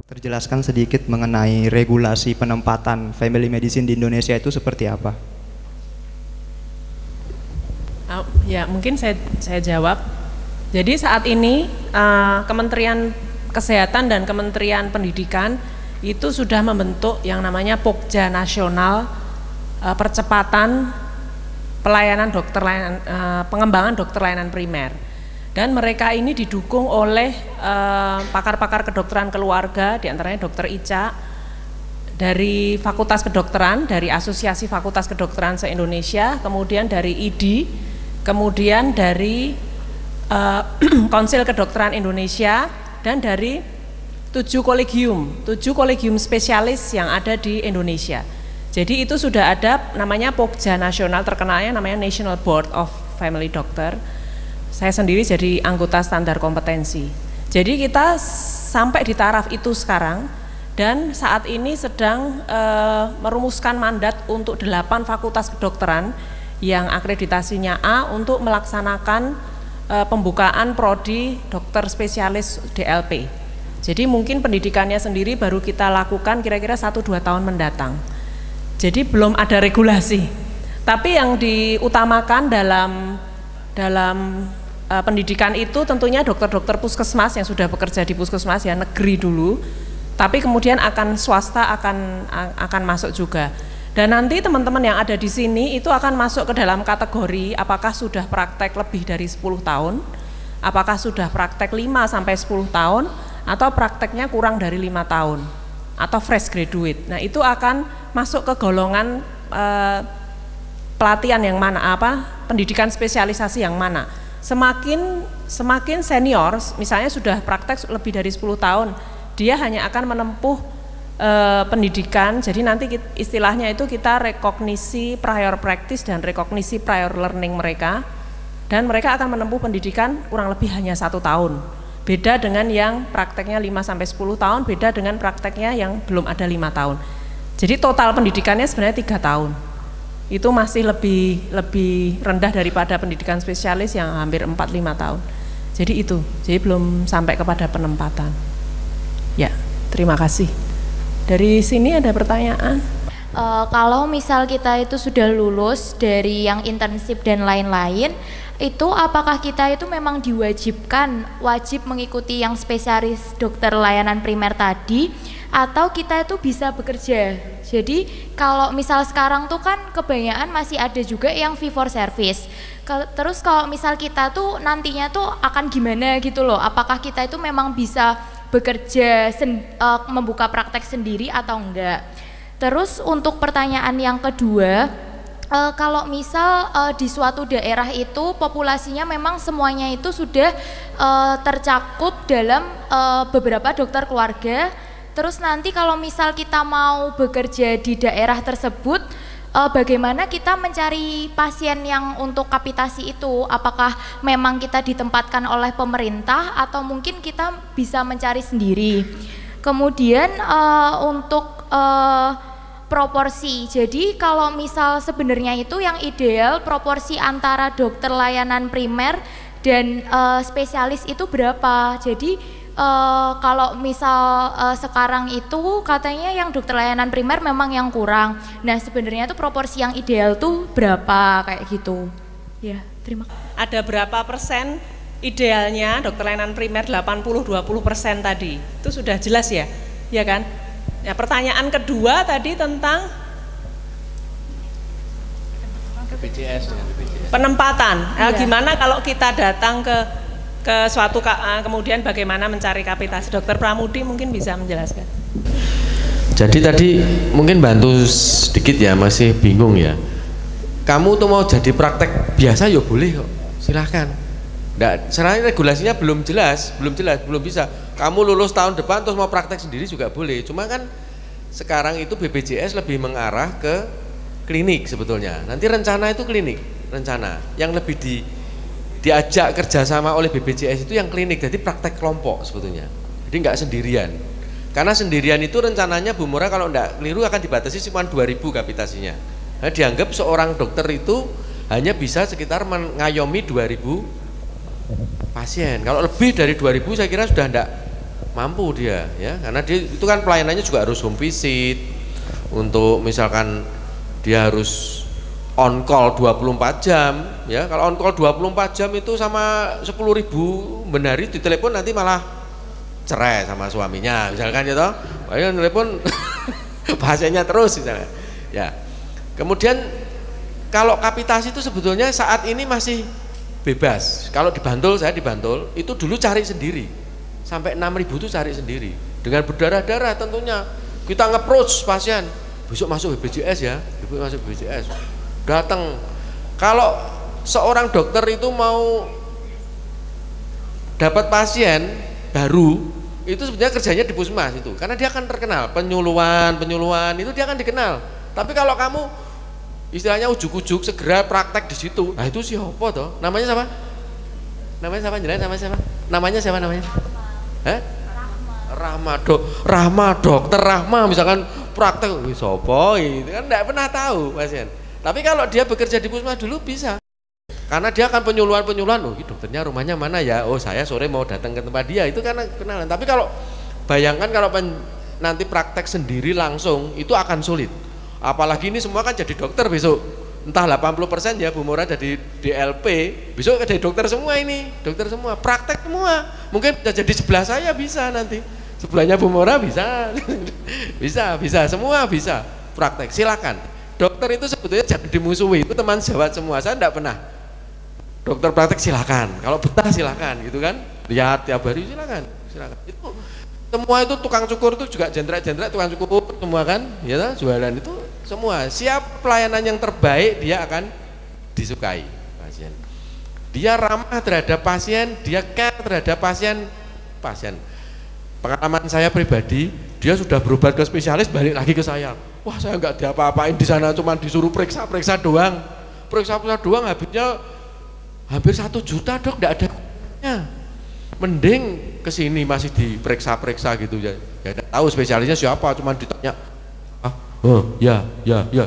Terjelaskan sedikit mengenai regulasi penempatan family medicine di Indonesia itu seperti apa? Ya, mungkin saya jawab. Jadi saat ini Kementerian Kesehatan dan Kementerian Pendidikan itu sudah membentuk yang namanya Pokja Nasional Percepatan Pelayanan Pengembangan Dokter Layanan Primer. Dan mereka ini didukung oleh pakar-pakar kedokteran keluarga, diantaranya Dr. Ica, dari Fakultas Kedokteran, dari Asosiasi Fakultas Kedokteran se-Indonesia, kemudian dari IDI, kemudian dari Konsil Kedokteran Indonesia, dan dari 7 kolegium spesialis yang ada di Indonesia. Jadi itu sudah ada namanya Pokja Nasional, terkenalnya namanya National Board of Family Doctor. Saya sendiri jadi anggota standar kompetensi. Jadi kita sampai di taraf itu sekarang, dan saat ini sedang merumuskan mandat untuk 8 fakultas kedokteran yang akreditasinya A untuk melaksanakan pembukaan prodi dokter spesialis DLP. Jadi mungkin pendidikannya sendiri baru kita lakukan kira-kira 1-2 tahun mendatang. Jadi belum ada regulasi. Tapi yang diutamakan dalam pendidikan itu tentunya dokter-dokter puskesmas yang sudah bekerja di puskesmas ya negeri dulu, tapi kemudian swasta akan masuk juga. Dan nanti teman-teman yang ada di sini itu akan masuk ke dalam kategori apakah sudah praktek lebih dari 10 tahun, apakah sudah praktek 5 sampai 10 tahun, atau prakteknya kurang dari 5 tahun, atau fresh graduate. Nah itu akan masuk ke golongan pelatihan yang mana, pendidikan spesialisasi yang mana. Semakin senior, misalnya sudah praktek lebih dari 10 tahun, dia hanya akan menempuh pendidikan. Jadi nanti istilahnya itu kita rekognisi prior practice dan rekognisi prior learning mereka, dan mereka akan menempuh pendidikan kurang lebih hanya 1 tahun. Beda dengan yang prakteknya 5-10 tahun, beda dengan prakteknya yang belum ada 5 tahun. Jadi total pendidikannya sebenarnya 3 tahun. Itu masih lebih rendah daripada pendidikan spesialis yang hampir 4-5 tahun. Jadi jadi belum sampai kepada penempatan. Ya, terima kasih. Dari sini ada pertanyaan? Kalau misal kita itu sudah lulus dari yang internship dan lain-lain, itu apakah kita itu memang wajib mengikuti yang spesialis dokter layanan primer tadi, atau kita itu bisa bekerja? Jadi kalau misal sekarang tuh kan kebanyakan masih ada juga yang fee for service. Terus kalau misal kita tuh nantinya tuh akan gimana gitu loh, apakah kita itu memang bisa bekerja membuka praktek sendiri atau enggak? Terus untuk pertanyaan yang kedua, kalau misal di suatu daerah itu populasinya memang semuanya itu sudah tercakup dalam beberapa dokter keluarga, terus nanti kalau misal kita mau bekerja di daerah tersebut, bagaimana kita mencari pasien yang untuk kapitasi itu? Apakah memang kita ditempatkan oleh pemerintah atau mungkin kita bisa mencari sendiri? Kemudian untuk proporsi, jadi kalau misal sebenarnya itu yang ideal proporsi antara dokter layanan primer dan spesialis itu berapa? Jadi kalau misal sekarang itu katanya yang dokter layanan primer memang yang kurang. Nah sebenarnya itu proporsi yang ideal tuh berapa kayak gitu? Ya, terima kasih. Ada berapa persen idealnya dokter layanan primer 80-20% tadi? Itu sudah jelas ya? Ya kan? Ya, pertanyaan kedua tadi tentang BPJS dengan BPJS. Penempatan. Ya. Gimana kalau kita datang ke suatu kemudian bagaimana mencari kapitasi? Dokter Pramudi mungkin bisa menjelaskan. Jadi tadi mungkin bantu sedikit ya, masih bingung ya. Kamu tuh mau jadi praktek biasa ya boleh kok, silahkan. Nggak, sebenarnya regulasinya belum jelas, belum bisa. Kamu lulus tahun depan terus mau praktek sendiri juga boleh. Cuma kan sekarang itu BPJS lebih mengarah ke klinik sebetulnya. Nanti rencana itu klinik, rencana yang lebih diajak kerjasama oleh BPJS itu yang klinik, jadi praktek kelompok sebetulnya. Jadi nggak sendirian. Karena sendirian itu rencananya Bu Mura kalau nggak keliru akan dibatasi cuma 2.000 kapitasinya. Nah, dianggap seorang dokter itu hanya bisa sekitar mengayomi 2.000 pasien. Kalau lebih dari 2.000 saya kira sudah mampu dia ya, karena dia itu kan pelayanannya juga harus home visit, untuk misalkan dia harus on call 24 jam ya. Kalau on call 24 jam itu sama 10.000 benari ditelepon nanti malah cerai sama suaminya misalkan ya toh. Ayo telepon pasiennya terus misalnya. Ya. Kemudian kalau kapitasi itu sebetulnya saat ini masih bebas. Kalau di Bantul, saya di Bantul itu dulu cari sendiri. Sampai 6.000 itu cari sendiri. Dengan berdarah-darah tentunya. Kita nge-approach pasien, besok masuk BPJS ya, besok masuk BPJS. Datang. Kalau seorang dokter itu mau dapat pasien baru, itu sebenarnya kerjanya di puskesmas itu, karena dia akan terkenal penyuluhan itu dia akan dikenal. Tapi kalau kamu istilahnya ujuk-ujuk segera praktek di situ, nah itu siapa toh? Namanya siapa? Namanya siapa? Jelas namanya siapa? Namanya siapa namanya? Rahma, dokter Rahma misalkan praktek, siapa? Itu kan tidak pernah tahu pasien. Tapi kalau dia bekerja di puskesmas dulu bisa, karena dia akan penyuluhan. Oh, dokternya rumahnya mana ya? Oh, saya sore mau datang ke tempat dia, itu karena kenalan. Tapi kalau bayangkan kalau nanti praktek sendiri langsung, itu akan sulit. Apalagi ini semua kan jadi dokter besok, entah 80% ya Bu Mora jadi DLP, besok jadi dokter semua ini, dokter semua, praktek semua. Mungkin jadi sebelah saya bisa nanti, sebelahnya Bu Mora bisa, bisa, semua bisa praktek, silakan. Dokter itu sebetulnya jangan dimusuhi, itu teman sejawat semua, saya tidak pernah. Dokter praktek silakan, kalau betah silakan gitu kan, lihat tiap hari silakan. Itu semua itu tukang cukur itu juga jendrak tukang cukur semua kan, ya jualan itu semua siap pelayanan yang terbaik, dia akan disukai pasien. Dia ramah terhadap pasien, dia care terhadap pasien. Pengalaman saya pribadi, dia sudah berobat ke spesialis balik lagi ke saya. Wah, saya nggak diapa-apain di sana, cuma disuruh periksa doang. Periksa doang habisnya hampir 1 juta dok, nggak ada gunanya. Mending kesini masih diperiksa gitu ya. Ya tahu spesialisnya siapa, cuma ditanya, ya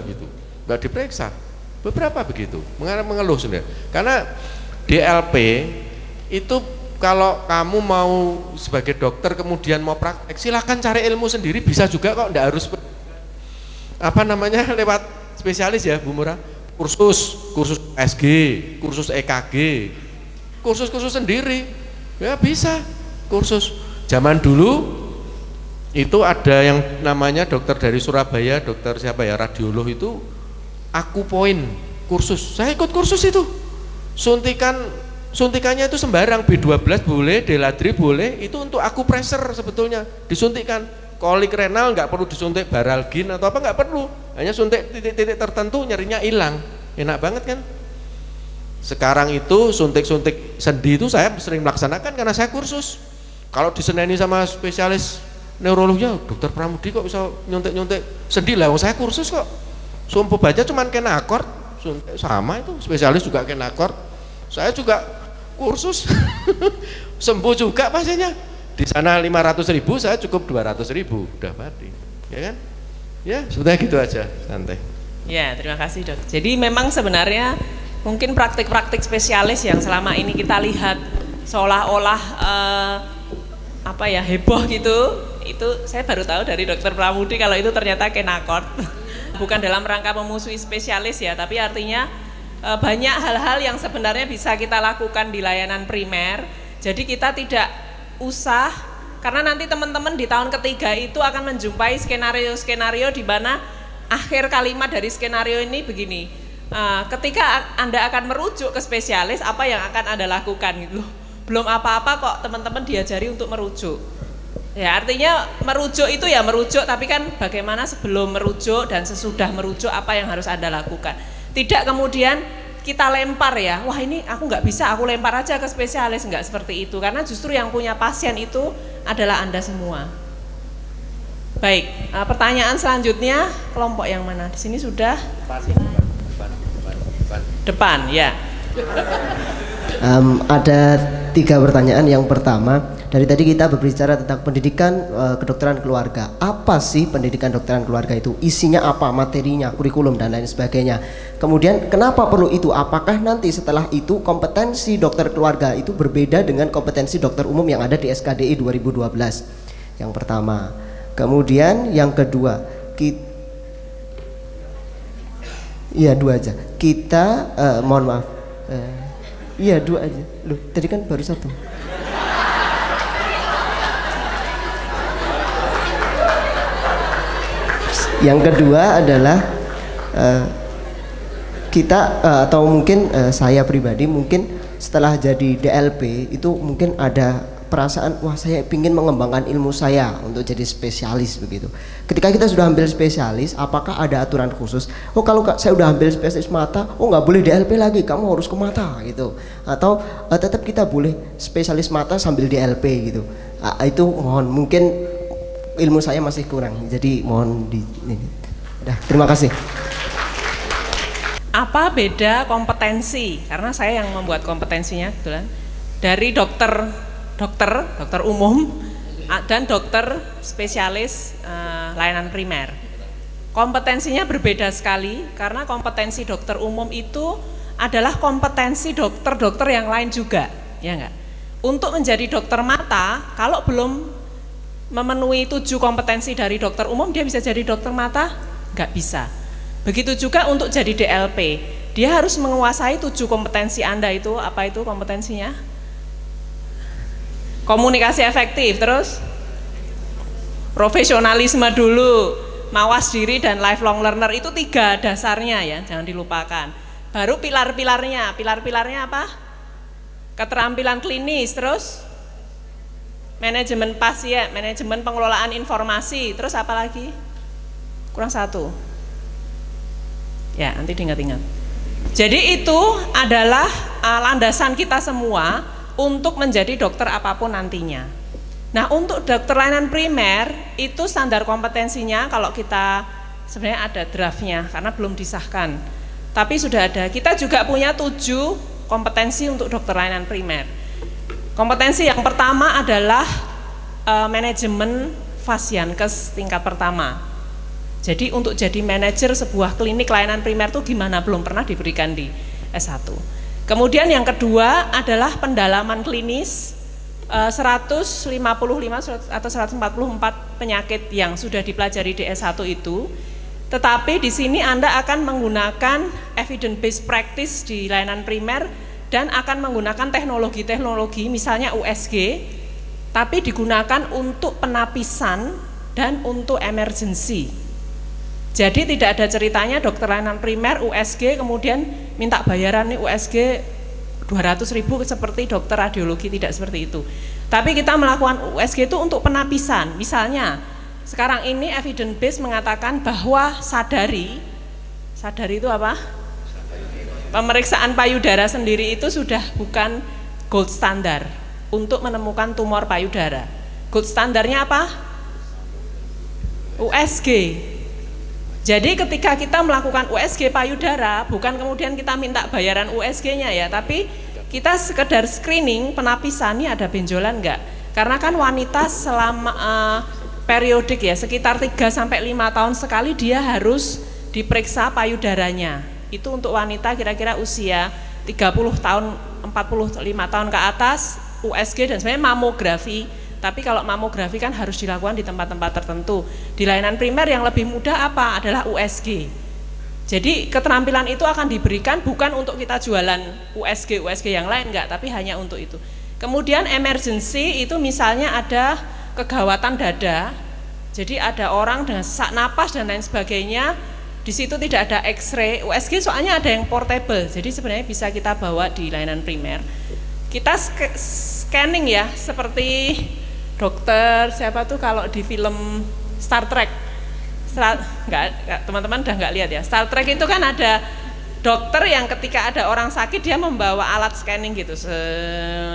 gitu, nggak diperiksa. Beberapa begitu, mengeluh sebenarnya. Karena DLP itu kalau kamu mau sebagai dokter kemudian mau praktek, silahkan cari ilmu sendiri, bisa juga kok, nggak harus lewat spesialis ya Bu Mura. Kursus SG, kursus EKG, kursus sendiri ya bisa. Kursus zaman dulu itu ada yang namanya dokter dari Surabaya, dokter siapa ya, radiolog itu Akupoint kursus, saya ikut kursus itu. Suntikannya itu sembarang, B12 boleh, Deladri boleh, itu untuk akupressure sebetulnya disuntikkan. Kolik renal nggak perlu disuntik Baralgin atau apa, nggak perlu, hanya suntik titik-titik tertentu nyerinya hilang, enak banget kan. Sekarang itu suntik sendi itu saya sering melaksanakan karena saya kursus. Kalau diseneni sama spesialis neurolognya, dokter Pramudi kok bisa nyuntik sendi lah, saya kursus kok. Sumpah baca cuman kena akord, suntik sama itu, spesialis juga kena akord. Saya juga kursus sembuh juga pasiennya. Di sana 500.000, saya cukup 200.000, udah mati, ya kan? Ya, sebetulnya gitu aja, santai. Ya, terima kasih dok. Jadi memang sebenarnya mungkin praktik-praktik spesialis yang selama ini kita lihat seolah-olah heboh gitu, itu saya baru tahu dari dokter Pramudi kalau itu ternyata kenakord. Bukan dalam rangka memusuhi spesialis ya, tapi artinya banyak hal-hal yang sebenarnya bisa kita lakukan di layanan primer. Jadi kita tidak usah, karena nanti teman-teman di tahun ketiga itu akan menjumpai skenario-skenario di mana akhir kalimat dari skenario ini begini, ketika Anda akan merujuk ke spesialis, apa yang akan Anda lakukan gitu. Belum apa-apa kok teman-teman diajari untuk merujuk. Ya, artinya merujuk itu ya merujuk, tapi kan bagaimana sebelum merujuk dan sesudah merujuk apa yang harus Anda lakukan. Tidak kemudian kita lempar ya, wah ini aku nggak bisa, aku lempar aja ke spesialis, nggak seperti itu, karena justru yang punya pasien itu adalah Anda semua. Baik, pertanyaan selanjutnya kelompok yang mana? Di sini sudah? Depan, ya. Ada 3 pertanyaan. Yang pertama, dari tadi kita berbicara tentang pendidikan kedokteran keluarga. Apa sih pendidikan kedokteran keluarga itu? Isinya apa? Materinya, kurikulum dan lain sebagainya. Kemudian kenapa perlu itu? Apakah nanti setelah itu kompetensi dokter keluarga itu berbeda dengan kompetensi dokter umum yang ada di SKDI 2012? Yang pertama. Kemudian yang kedua, iya 2 aja. Kita mohon maaf. Iya 2 aja. Loh, tadi kan baru 1. Yang kedua adalah kita atau mungkin saya pribadi mungkin setelah jadi DLP itu mungkin ada perasaan, wah saya ingin mengembangkan ilmu saya untuk jadi spesialis begitu. Ketika kita sudah ambil spesialis, apakah ada aturan khusus? Oh kalau saya udah ambil spesialis mata, oh nggak boleh DLP lagi, kamu harus ke mata gitu. Atau tetap kita boleh spesialis mata sambil DLP gitu. Itu mohon, mungkin ilmu saya masih kurang, jadi mohon ini. Udah, terima kasih. Apa beda kompetensi? Karena saya yang membuat kompetensinya kebetulan dari dokter umum dan dokter spesialis layanan primer. Kompetensinya berbeda sekali karena kompetensi dokter umum itu adalah kompetensi dokter-dokter yang lain juga, ya enggak? Untuk menjadi dokter mata, kalau belum memenuhi 7 kompetensi dari dokter umum, dia bisa jadi dokter mata? Enggak bisa. Begitu juga untuk jadi DLP, dia harus menguasai 7 kompetensi Anda itu. Apa itu kompetensinya? Komunikasi efektif, terus profesionalisme dulu, mawas diri dan lifelong learner, itu 3 dasarnya ya, jangan dilupakan. Baru pilar-pilarnya apa? Keterampilan klinis, terus manajemen pasien, manajemen pengelolaan informasi, terus apa lagi? Kurang 1. Ya, nanti diingat-ingat. Jadi itu adalah landasan kita semua untuk menjadi dokter apapun nantinya. Nah, untuk dokter layanan primer itu standar kompetensinya, kalau kita sebenarnya ada draftnya karena belum disahkan, tapi sudah ada. Kita juga punya 7 kompetensi untuk dokter layanan primer. Kompetensi yang pertama adalah manajemen Fasiankes tingkat pertama. Jadi untuk jadi manajer sebuah klinik layanan primer itu gimana, belum pernah diberikan di S1. Kemudian yang kedua adalah pendalaman klinis 155 atau 144 penyakit yang sudah dipelajari di S1 itu. Tetapi di sini Anda akan menggunakan evidence based practice di layanan primer dan akan menggunakan teknologi-teknologi misalnya USG, tapi digunakan untuk penapisan dan untuk emergency. Jadi tidak ada ceritanya dokter layanan primer USG kemudian minta bayaran nih USG 200.000 seperti dokter radiologi, tidak seperti itu. Tapi kita melakukan USG itu untuk penapisan. Misalnya sekarang ini evidence base mengatakan bahwa sadari itu apa? Pemeriksaan payudara sendiri itu sudah bukan gold standar untuk menemukan tumor payudara. Gold standarnya apa? USG. Jadi ketika kita melakukan USG payudara, bukan kemudian kita minta bayaran USG-nya ya, tapi kita sekedar screening penapisan, ini ada benjolan enggak? Karena kan wanita selama periodik ya, sekitar 3-5 tahun sekali dia harus diperiksa payudaranya. Itu untuk wanita kira-kira usia 30 tahun, 45 tahun ke atas, USG dan sebenarnya mamografi. Tapi kalau mamografi kan harus dilakukan di tempat-tempat tertentu. Di layanan primer yang lebih mudah apa? Adalah USG. Jadi keterampilan itu akan diberikan bukan untuk kita jualan USG yang lain enggak, tapi hanya untuk itu. Kemudian emergency itu misalnya ada kegawatan dada. Jadi ada orang dengan sesak napas dan lain sebagainya. Di situ tidak ada X-ray, USG soalnya ada yang portable. Jadi sebenarnya bisa kita bawa di layanan primer. Kita scanning ya, seperti dokter siapa tuh kalau di film Star Trek, teman-teman udah nggak lihat ya, Star Trek itu kan ada dokter yang ketika ada orang sakit dia membawa alat scanning gitu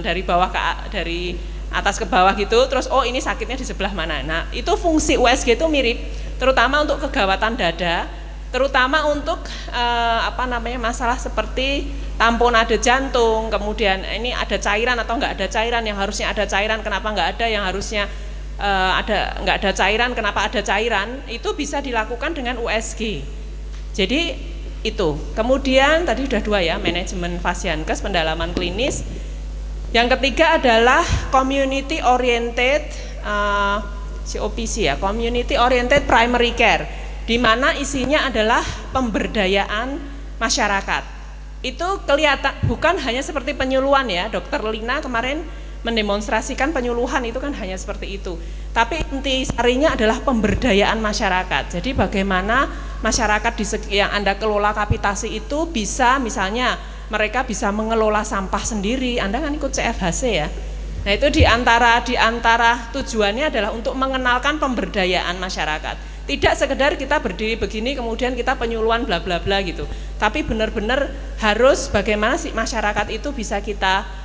dari atas ke bawah gitu, terus oh ini sakitnya di sebelah mana. Nah itu fungsi USG itu mirip, terutama untuk kegawatan dada, terutama untuk masalah seperti tamponade jantung, kemudian ini ada cairan atau enggak ada cairan, yang harusnya ada cairan kenapa enggak ada, yang harusnya enggak ada cairan kenapa ada cairan, itu bisa dilakukan dengan USG. Jadi itu. Kemudian tadi sudah 2 ya, manajemen Fasiankes, pendalaman klinis. Yang ketiga adalah community oriented COPC ya, Community Oriented Primary Care, di mana isinya adalah pemberdayaan masyarakat. Itu kelihatan bukan hanya seperti penyuluhan ya, Dokter Lina kemarin mendemonstrasikan penyuluhan itu kan hanya seperti itu. Tapi inti sarinya adalah pemberdayaan masyarakat. Jadi bagaimana masyarakat yang Anda kelola kapitasi itu bisa, misalnya mereka bisa mengelola sampah sendiri. Anda kan ikut CFHC ya. Nah itu di antara tujuannya adalah untuk mengenalkan pemberdayaan masyarakat. Tidak sekedar kita berdiri begini kemudian kita penyuluhan bla bla bla gitu. Tapi benar-benar harus bagaimana sih masyarakat itu bisa kita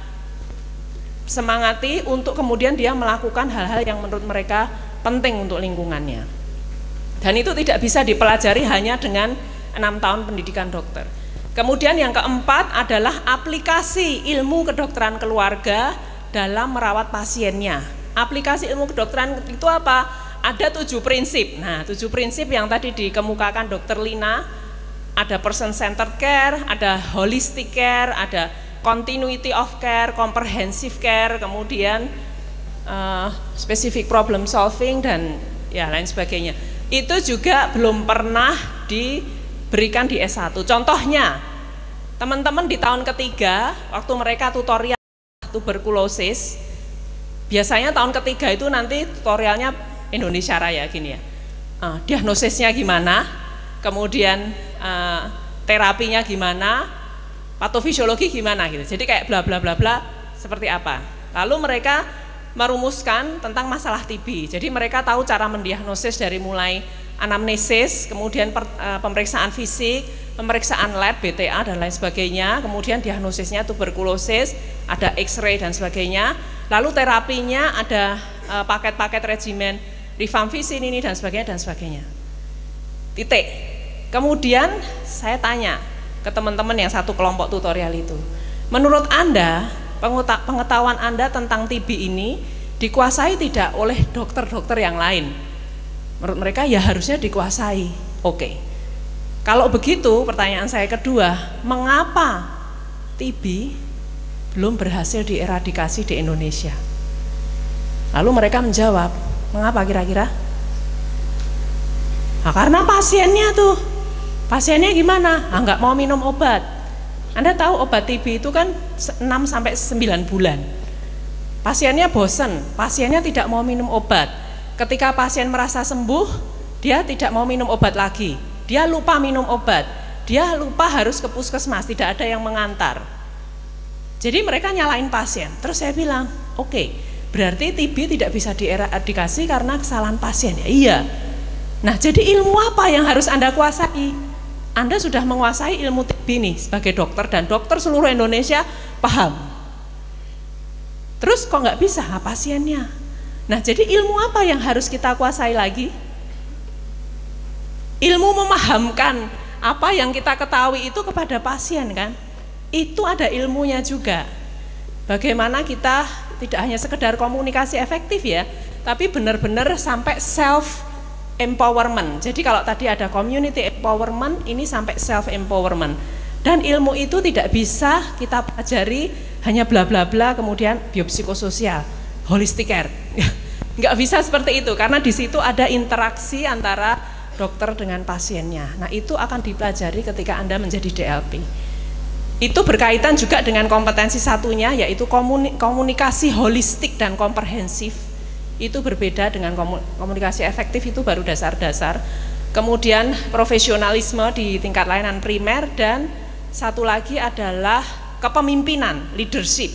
semangati untuk kemudian dia melakukan hal-hal yang menurut mereka penting untuk lingkungannya. Dan itu tidak bisa dipelajari hanya dengan 6 tahun pendidikan dokter. Kemudian yang keempat adalah aplikasi ilmu kedokteran keluarga dalam merawat pasiennya. Aplikasi ilmu kedokteran itu apa? Ada 7 prinsip. Nah, 7 prinsip yang tadi dikemukakan Dokter Lina, ada person centered care, ada holistic care, ada continuity of care, comprehensive care, kemudian specific problem solving dan ya lain sebagainya. Itu juga belum pernah diberikan di S1. Contohnya, teman-teman di tahun ketiga waktu mereka tutorial tuberkulosis, biasanya tahun ketiga itu nanti tutorialnya Indonesia Raya gini ya, diagnosisnya gimana, kemudian terapinya gimana, patofisiologi gimana gitu. Jadi kayak bla bla bla bla seperti apa. Lalu mereka merumuskan tentang masalah TB. Jadi mereka tahu cara mendiagnosis dari mulai anamnesis, kemudian pemeriksaan fisik, pemeriksaan lab, BTA dan lain sebagainya, kemudian diagnosisnya tuberkulosis, ada X-ray dan sebagainya. Lalu terapinya ada paket-paket regimen rifampicin ini dan sebagainya. Titik. Kemudian saya tanya ke teman-teman yang satu kelompok tutorial itu, menurut Anda pengetahuan Anda tentang TB ini dikuasai tidak oleh dokter-dokter yang lain? Menurut mereka ya harusnya dikuasai. Oke. Kalau begitu pertanyaan saya kedua, mengapa TB belum berhasil dieradikasi di Indonesia? Lalu mereka menjawab, mengapa kira-kira? Nah, karena pasiennya gimana? Nggak mau minum obat. Anda tahu obat TB itu kan 6-9 bulan. Pasiennya bosen, pasiennya tidak mau minum obat. Ketika pasien merasa sembuh, dia tidak mau minum obat lagi. Dia lupa minum obat. Dia lupa harus ke puskesmas, tidak ada yang mengantar. Jadi mereka nyalain pasien. Terus saya bilang, oke, berarti TB tidak bisa dieradikasi karena kesalahan pasien ya? Iya. Nah, jadi ilmu apa yang harus Anda kuasai? Anda sudah menguasai ilmu TB nih sebagai dokter dan dokter seluruh Indonesia paham. Terus kok nggak bisa pasiennya? Nah, jadi ilmu apa yang harus kita kuasai lagi? Ilmu memahamkan apa yang kita ketahui itu kepada pasien kan? Itu ada ilmunya juga. Bagaimana kita tidak hanya sekedar komunikasi efektif ya, tapi benar-benar sampai self empowerment. Jadi kalau tadi ada community empowerment, ini sampai self empowerment. Dan ilmu itu tidak bisa kita pelajari hanya bla bla bla kemudian biopsikososial, holistic care. Nggak bisa seperti itu karena di situ ada interaksi antara dokter dengan pasiennya. Nah, itu akan dipelajari ketika Anda menjadi DLP. Itu berkaitan juga dengan kompetensi satunya yaitu komunikasi holistik dan komprehensif. Itu berbeda dengan komunikasi efektif, itu baru dasar-dasar. Kemudian profesionalisme di tingkat layanan primer, dan satu lagi adalah kepemimpinan, leadership.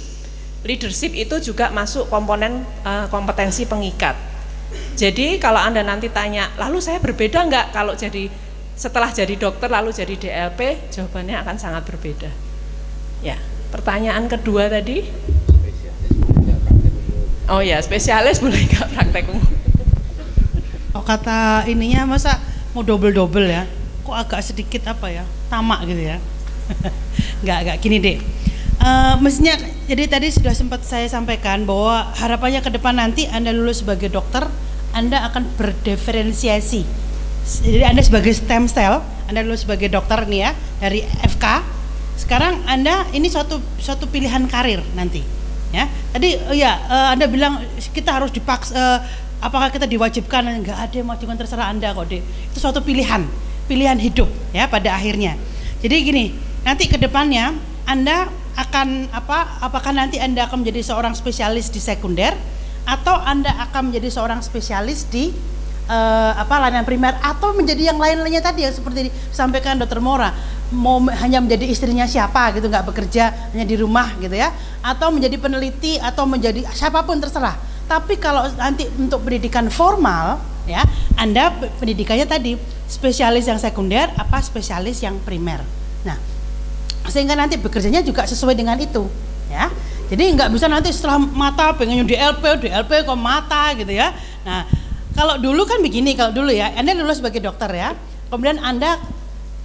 Leadership itu juga masuk komponen kompetensi pengikat. Jadi kalau Anda nanti tanya, lalu saya berbeda enggak kalau setelah jadi dokter lalu jadi DLP? Jawabannya akan sangat berbeda. Ya, pertanyaan kedua tadi. Oh ya, spesialis boleh nggak praktek umum? Oh, kata ininya masa mau double ya? Kok agak sedikit apa ya? Tamak gitu ya? Nggak gini deh. Mestinya jadi tadi sudah sempat saya sampaikan bahwa harapannya ke depan nanti Anda lulus sebagai dokter, Anda akan berdiferensiasi. Jadi Anda sebagai stem cell, Anda lulus sebagai dokter nih ya dari FK. Sekarang Anda ini suatu pilihan karir nanti. Ya, tadi Anda bilang kita harus dipaksa apakah kita diwajibkan? Enggak ada yang mewajibkan, terserah Anda kok, Dek. Itu suatu pilihan hidup ya pada akhirnya. Jadi gini, nanti ke depannya Anda akan apakah nanti Anda akan menjadi seorang spesialis di sekunder atau Anda akan menjadi seorang spesialis di layanan primer, atau menjadi yang lain-lainnya tadi yang seperti disampaikan Dr. Mora, mau hanya menjadi istrinya siapa gitu, nggak bekerja, hanya di rumah gitu ya, atau menjadi peneliti, atau menjadi siapapun terserah. Tapi kalau nanti untuk pendidikan formal ya, Anda pendidikannya tadi spesialis yang sekunder apa spesialis yang primer. Nah, sehingga nanti bekerjanya juga sesuai dengan itu ya. Jadi nggak bisa nanti setelah mata pengen DLP kok mata gitu ya. Nah, kalau dulu kan begini, kalau dulu ya, Anda lulus sebagai dokter ya, kemudian Anda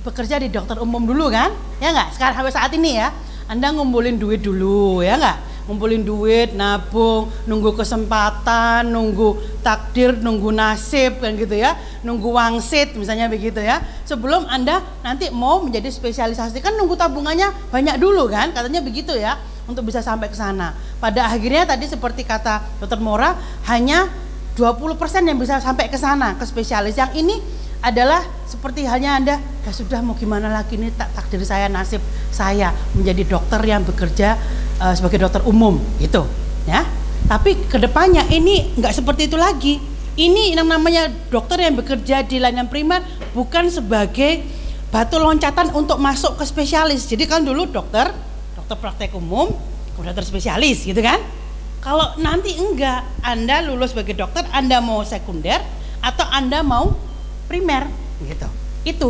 bekerja di dokter umum dulu kan, ya nggak? Sekarang sampai saat ini ya, Anda ngumpulin duit dulu, ya nggak? Ngumpulin duit, nabung, nunggu kesempatan, nunggu takdir, nunggu nasib kan gitu ya, nunggu wangsit misalnya begitu ya. Sebelum Anda nanti mau menjadi spesialisasi, kan nunggu tabungannya banyak dulu kan, katanya begitu ya, untuk bisa sampai ke sana. Pada akhirnya tadi seperti kata Dr. Mora, hanya 20% yang bisa sampai ke sana, ke spesialis. Yang ini adalah seperti halnya Anda, ya sudah mau gimana lagi, ini takdir saya, nasib saya menjadi dokter yang bekerja sebagai dokter umum gitu ya. Tapi kedepannya ini nggak seperti itu lagi. Ini yang namanya dokter yang bekerja di layanan primer bukan sebagai batu loncatan untuk masuk ke spesialis. Jadi kan dulu dokter praktek umum, dokter spesialis gitu kan. Kalau nanti enggak, Anda lulus sebagai dokter, Anda mau sekunder atau Anda mau primer gitu. Itu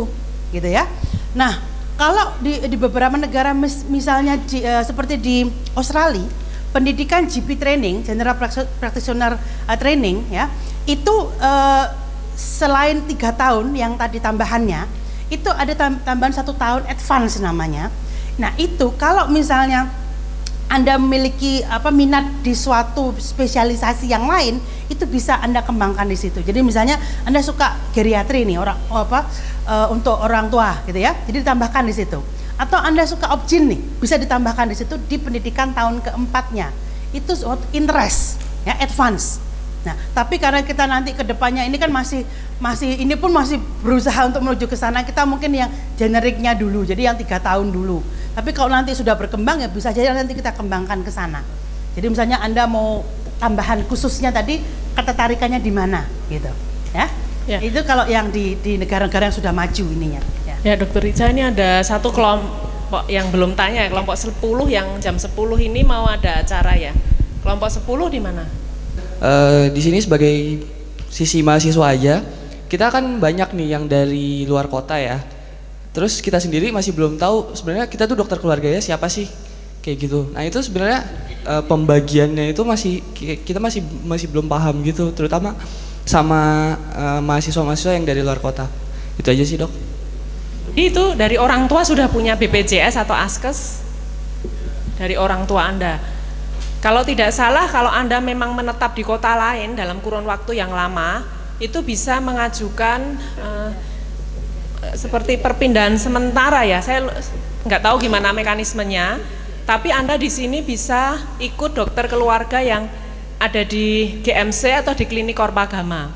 gitu ya. Nah, kalau di beberapa negara misalnya seperti di Australia, pendidikan GP training, General Practitioner Training ya, itu selain 3 tahun yang tadi tambahannya, itu ada tambahan 1 tahun advance namanya. Nah, itu kalau misalnya Anda memiliki minat di suatu spesialisasi yang lain, itu bisa Anda kembangkan di situ. Jadi misalnya Anda suka geriatri nih, untuk orang tua gitu ya. Jadi ditambahkan di situ. Atau Anda suka obgyn nih, bisa ditambahkan di situ di pendidikan tahun keempatnya. Itu interest ya, advance. Nah, tapi karena kita nanti ke depannya ini kan masih ini pun masih berusaha untuk menuju ke sana, kita mungkin yang generiknya dulu. Jadi yang 3 tahun dulu. Tapi kalau nanti sudah berkembang ya bisa saja nanti kita kembangkan ke sana. Jadi misalnya Anda mau tambahan khususnya tadi, ketertarikannya di mana gitu ya. Ya. Itu kalau yang di negara-negara yang sudah maju ininya. Ya, Dokter Riza, ini ada satu kelompok yang belum tanya, kelompok 10 yang jam 10 ini mau ada acara ya. Kelompok 10 di mana? Di sini sebagai sisi mahasiswa aja, kita kan banyak nih yang dari luar kota ya. Terus kita sendiri masih belum tahu sebenarnya kita tuh dokter keluarganya siapa sih, kayak gitu. Nah itu sebenarnya pembagiannya itu kita masih belum paham gitu, terutama sama mahasiswa-mahasiswa yang dari luar kota. Itu aja sih, Dok. Itu dari orang tua sudah punya BPJS atau Askes dari orang tua Anda. Kalau tidak salah, kalau Anda memang menetap di kota lain dalam kurun waktu yang lama, itu bisa mengajukan seperti perpindahan sementara ya. Saya nggak tahu gimana mekanismenya, tapi Anda di sini bisa ikut dokter keluarga yang ada di GMC atau di klinik Korpagama.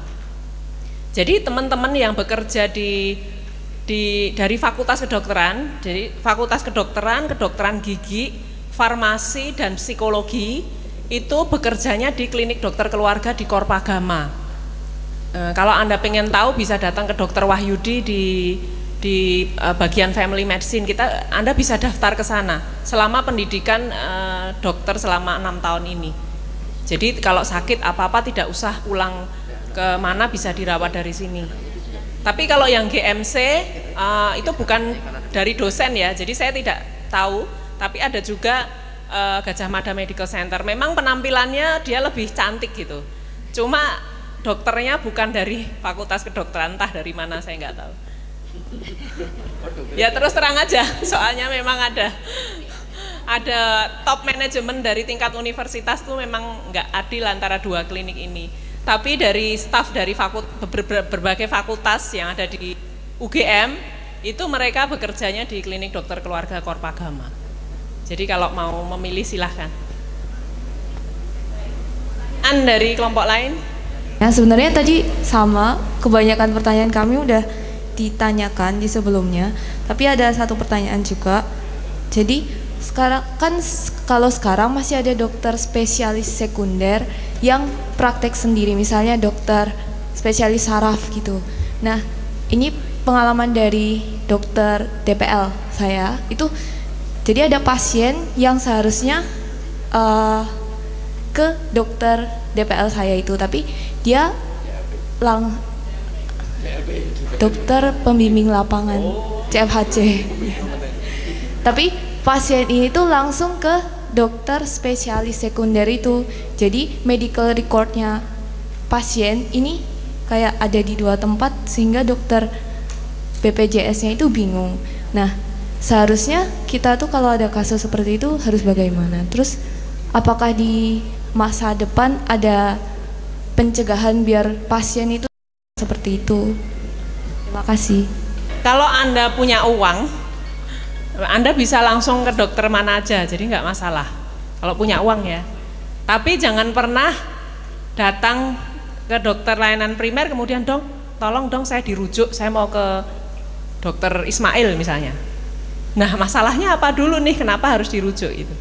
Jadi teman-teman yang bekerja dari fakultas kedokteran, jadi fakultas kedokteran gigi, farmasi dan psikologi, itu bekerjanya di klinik dokter keluarga di Korpagama. Kalau Anda pengen tahu bisa datang ke Dr. Wahyudi di bagian family medicine kita, Anda bisa daftar ke sana selama pendidikan dokter selama 6 tahun ini. Jadi kalau sakit apa-apa tidak usah pulang ke mana, bisa dirawat dari sini. Tapi kalau yang GMC itu bukan dari dosen ya, jadi saya tidak tahu. Tapi ada juga Gajah Mada Medical Center. Memang penampilannya dia lebih cantik gitu. Cuma dokternya bukan dari fakultas kedokteran, entah dari mana saya nggak tahu. Ya terus terang aja, soalnya memang ada top manajemen dari tingkat universitas tuh memang nggak adil antara 2 klinik ini. Tapi dari staf dari berbagai fakultas yang ada di UGM itu mereka bekerjanya di klinik dokter keluarga Korpagama. Jadi kalau mau memilih silahkan. Dari kelompok lain? Nah sebenarnya tadi sama, kebanyakan pertanyaan kami udah ditanyakan di sebelumnya, tapi ada satu pertanyaan juga. Jadi sekarang kan kalau sekarang masih ada dokter spesialis sekunder yang praktek sendiri, misalnya dokter spesialis saraf gitu. Nah ini pengalaman dari dokter DPL saya itu, jadi ada pasien yang seharusnya ke dokter DPL saya itu, tapi dia dokter pembimbing lapangan CFHC. Tapi pasien ini tuh langsung ke dokter spesialis sekunder itu. Jadi medical recordnya pasien ini kayak ada di dua tempat sehingga dokter BPJS-nya itu bingung. Nah, seharusnya kita tuh kalau ada kasus seperti itu harus bagaimana? Terus apakah di masa depan ada pencegahan biar pasien itu seperti itu? Terima kasih. Kalau Anda punya uang, Anda bisa langsung ke dokter mana aja, jadi nggak masalah kalau punya uang ya. Tapi jangan pernah datang ke dokter layanan primer kemudian dong, tolong dong saya dirujuk, saya mau ke dokter Ismail misalnya. Nah masalahnya apa dulu nih, kenapa harus dirujuk itu?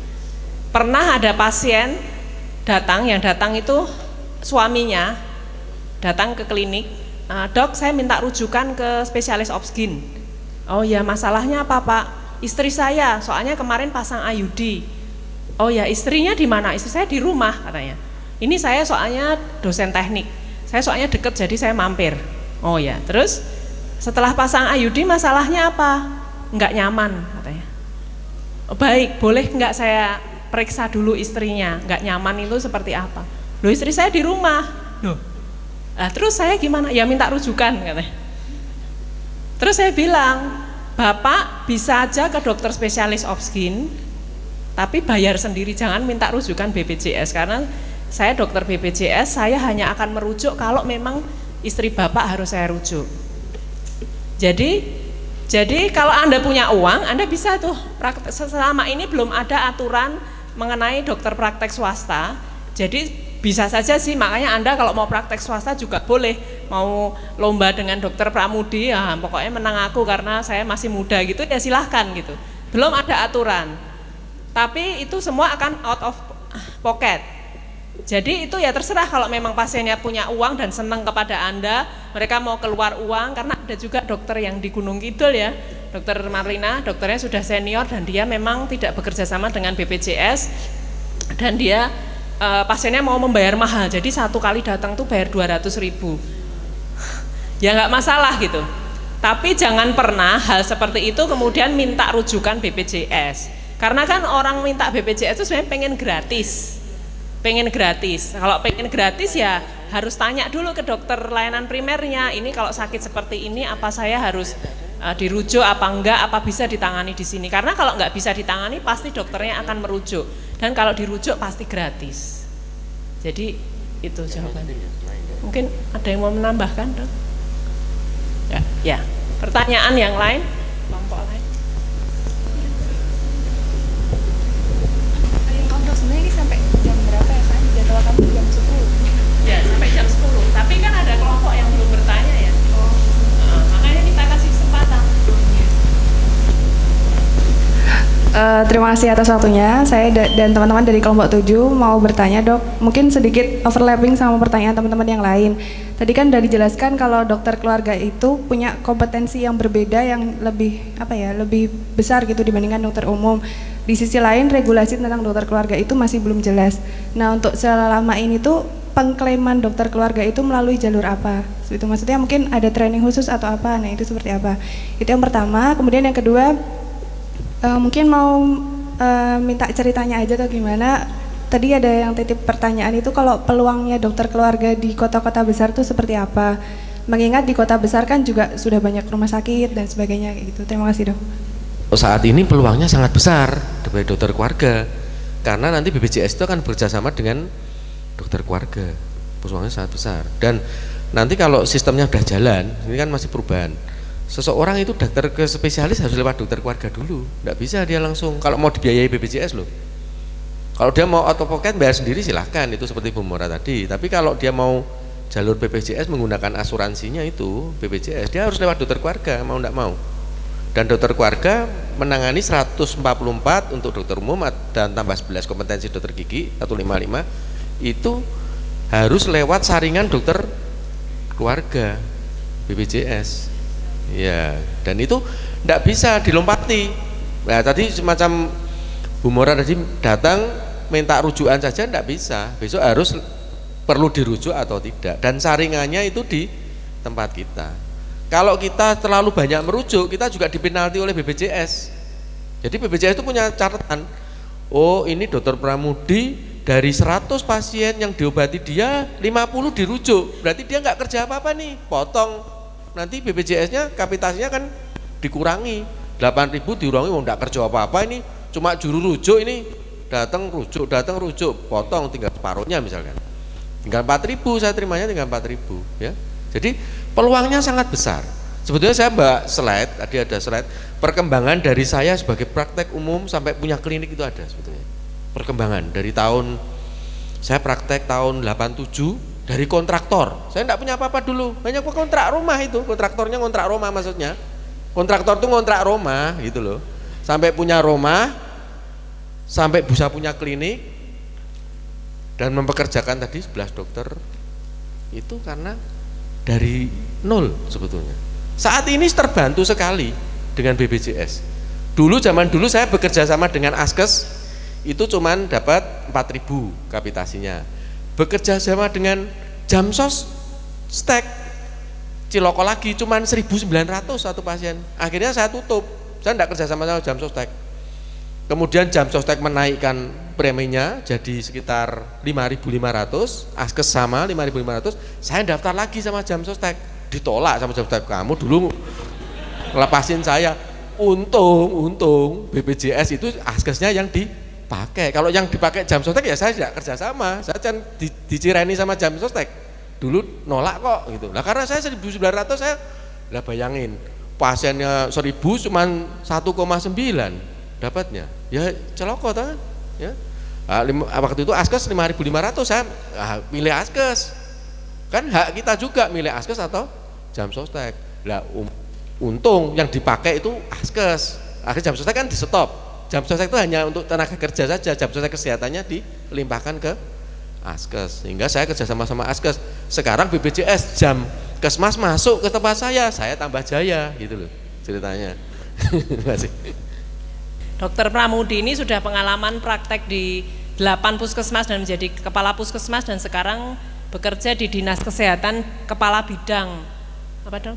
Pernah ada pasien datang, yang datang itu suaminya datang ke klinik, dok saya minta rujukan ke spesialis obsgin. Oh ya masalahnya apa pak? Istri saya soalnya kemarin pasang IUD. Oh ya istrinya di mana? Istri saya di rumah katanya. Ini saya soalnya dosen teknik, saya soalnya deket jadi saya mampir. Oh ya, terus setelah pasang IUD masalahnya apa? Nggak nyaman katanya. Oh, baik, boleh nggak saya periksa dulu istrinya, nggak nyaman itu seperti apa? Loh istri saya di rumah. Loh. Nah, terus saya gimana? Ya minta rujukan katanya. Terus saya bilang, Bapak bisa aja ke dokter spesialis obsgin, tapi bayar sendiri, jangan minta rujukan BPJS, karena saya dokter BPJS, saya hanya akan merujuk kalau memang istri Bapak harus saya rujuk. Jadi kalau Anda punya uang, Anda bisa tuh, selama ini belum ada aturan mengenai dokter praktek swasta, jadi bisa saja sih, makanya Anda kalau mau praktek swasta juga boleh, mau lomba dengan dokter Pramudi, ya pokoknya menang aku karena saya masih muda gitu, ya silahkan gitu. Belum ada aturan, tapi itu semua akan out of pocket. Jadi itu ya terserah, kalau memang pasiennya punya uang dan senang kepada Anda, mereka mau keluar uang, karena ada juga dokter yang di Gunung Kidul ya, dokter Marlina, dokternya sudah senior dan dia memang tidak bekerja sama dengan BPJS, dan dia pasiennya mau membayar mahal, jadi satu kali datang tuh bayar 200.000. Ya nggak masalah gitu, tapi jangan pernah hal seperti itu kemudian minta rujukan BPJS, karena kan orang minta BPJS itu sebenarnya pengen gratis. Kalau pengen gratis ya harus tanya dulu ke dokter layanan primernya, ini kalau sakit seperti ini apa saya harus dirujuk apa enggak, apa bisa ditangani di sini, karena kalau nggak bisa ditangani pasti dokternya akan merujuk, dan kalau dirujuk pasti gratis. Jadi itu jawabannya. Mungkin ada yang mau menambahkan dok? Ya. Pertanyaan yang lain, kelompok lain. Dok, sebenarnya ini sampai jam berapa ya kan? Jadwal kami jam 10. Ya sampai jam 10, tapi kan ada kelompok yang belum bertanya ya. Makanya kita kasih kesempatan. Terima kasih atas waktunya. Saya dan teman-teman dari kelompok 7 mau bertanya dok, mungkin sedikit overlapping sama pertanyaan teman-teman yang lain. Tadi kan sudah dijelaskan kalau dokter keluarga itu punya kompetensi yang berbeda, yang lebih lebih besar gitu dibandingkan dokter umum. Di sisi lain regulasi tentang dokter keluarga itu masih belum jelas. Nah untuk selama ini tuh pengklaiman dokter keluarga itu melalui jalur apa? Itu maksudnya mungkin ada training khusus atau apa? Nah itu seperti apa? Itu yang pertama. Kemudian yang kedua, mungkin mau minta ceritanya aja atau gimana. Tadi ada yang titip pertanyaan itu, kalau peluangnya dokter keluarga di kota-kota besar itu seperti apa? Mengingat di kota besar kan juga sudah banyak rumah sakit dan sebagainya gitu. Terima kasih dok. Saat ini peluangnya sangat besar dari dokter keluarga, karena nanti BPJS itu akan bekerjasama dengan dokter keluarga. Peluangnya sangat besar, dan nanti kalau sistemnya sudah jalan, ini kan masih perubahan, seseorang itu dokter ke spesialis harus lewat dokter keluarga dulu, nggak bisa dia langsung kalau mau dibiayai BPJS loh. Kalau dia mau out of pocket bayar sendiri silahkan, itu seperti Bu Mora tadi. Tapi kalau dia mau jalur BPJS menggunakan asuransinya itu BPJS, dia harus lewat dokter keluarga mau tidak mau. Dan dokter keluarga menangani 144 untuk dokter umum dan tambah 11 kompetensi dokter gigi 155 itu harus lewat saringan dokter keluarga BPJS. Ya, dan itu tidak bisa dilompati. Nah, tadi semacam Bu Mora tadi datang minta rujukan saja tidak bisa. Besok harus perlu dirujuk atau tidak, dan saringannya itu di tempat kita. Kalau kita terlalu banyak merujuk, kita juga dipenalti oleh BPJS. Jadi BPJS itu punya catatan, oh ini dokter Pramudi dari 100 pasien yang diobati dia 50 dirujuk, berarti dia nggak kerja apa-apa nih, potong. Nanti BPJS-nya kapitasinya kan dikurangi, 8.000 diurangi, mau nggak kerja apa-apa ini, cuma juru rujuk ini datang rujuk, potong tinggal separuhnya misalkan. Tinggal 4.000 saya terimanya, tinggal 4.000 ya. Jadi peluangnya sangat besar. Sebetulnya saya slide, tadi ada slide perkembangan dari saya sebagai praktek umum sampai punya klinik itu ada sebetulnya. Perkembangan dari tahun saya praktek tahun 87 dari kontraktor. Saya tidak punya apa-apa dulu, hanya kontrak rumah itu, kontraktornya kontrak rumah maksudnya. Kontraktor itu kontrak rumah gitu loh. Sampai punya rumah, sampai bisa punya klinik. Dan mempekerjakan tadi 11 dokter itu karena dari nol sebetulnya. Saat ini terbantu sekali dengan BPJS. Zaman dulu saya bekerja sama dengan Askes itu cuman dapat 4.000 kapitasinya. Bekerja sama dengan Jamsos Stek Ciloko lagi cuman 1.900 satu pasien. Akhirnya saya tutup. Saya tidak kerja sama Jamsos Stek. Kemudian Jamsos Stek menaikkan preminya jadi sekitar 5.500, Askes sama 5.500. Saya daftar lagi sama Jamsos Stek, ditolak sama Jamsos Stek. Kamu dulu lepasin saya. Untung BPJS itu Askesnya yang dipakai. Kalau yang dipakai Jamsos Stek ya saya tidak kerja sama. Saya kan dicireni sama Jamsos Stek. Dulu nolak kok gitu. Nah karena saya 1.900 saya lah bayangin pasiennya 1.000 cuma 1,9 dapatnya, ya celoko kan, ya. Waktu itu Askes 5.500 saya milih Askes, kan hak kita juga milih Askes atau Jamsos Stek. Lah untung yang dipakai itu Askes, akhirnya Jamsos Stek kan di stop. Jamsos Stek itu hanya untuk tenaga kerja saja, Jamsos Stek kesehatannya dilimpahkan ke Askes, sehingga saya kerja sama Askes. Sekarang BPJS Jamkesmas masuk ke tempat saya tambah jaya gitu loh ceritanya. Terima kasih. Dokter Pramudi ini sudah pengalaman praktek di 8 puskesmas dan menjadi kepala puskesmas, dan sekarang bekerja di Dinas Kesehatan kepala bidang apa dong?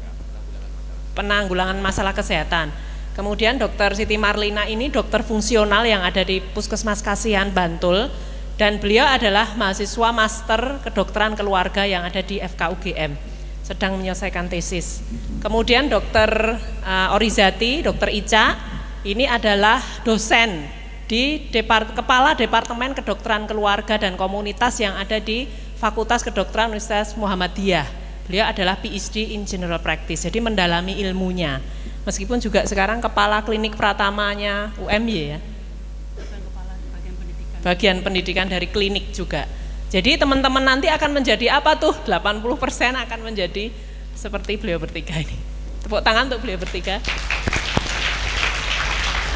Penanggulangan masalah kesehatan. Kemudian Dokter Siti Marlina ini dokter fungsional yang ada di Puskesmas Kasihan Bantul, dan beliau adalah mahasiswa master kedokteran keluarga yang ada di FKUGM, sedang menyelesaikan tesis. Kemudian Dokter Orizati, Dokter Ica ini adalah dosen di Kepala Departemen Kedokteran Keluarga dan Komunitas yang ada di Fakultas Kedokteran Universitas Muhammadiyah. Beliau adalah PhD in General Practice, jadi mendalami ilmunya. Meskipun juga sekarang kepala klinik pratamanya UMY ya. Bagian pendidikan dari klinik juga. Jadi teman-teman nanti akan menjadi apa tuh? 80% akan menjadi seperti beliau bertiga ini. Tepuk tangan untuk beliau bertiga.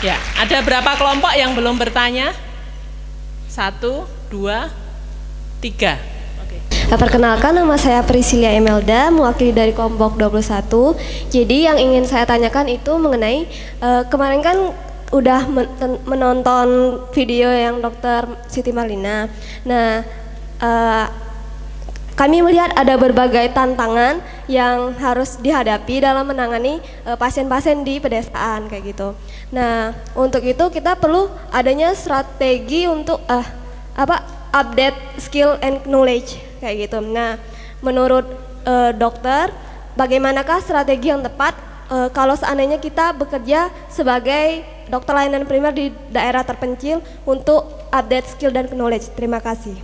Ya, ada berapa kelompok yang belum bertanya? 1, 2, 3. Oke. Perkenalkan, nama saya Priscilia Emelda, mewakili dari kelompok 21. Jadi yang ingin saya tanyakan itu mengenai kemarin kan udah menonton video yang Dokter Siti Marlina. Nah, kami melihat ada berbagai tantangan yang harus dihadapi dalam menangani pasien-pasien di pedesaan kayak gitu. Nah, untuk itu kita perlu adanya strategi untuk update skill and knowledge kayak gitu. Nah, menurut dokter, bagaimanakah strategi yang tepat kalau seandainya kita bekerja sebagai dokter layanan primer di daerah terpencil untuk update skill dan knowledge? Terima kasih.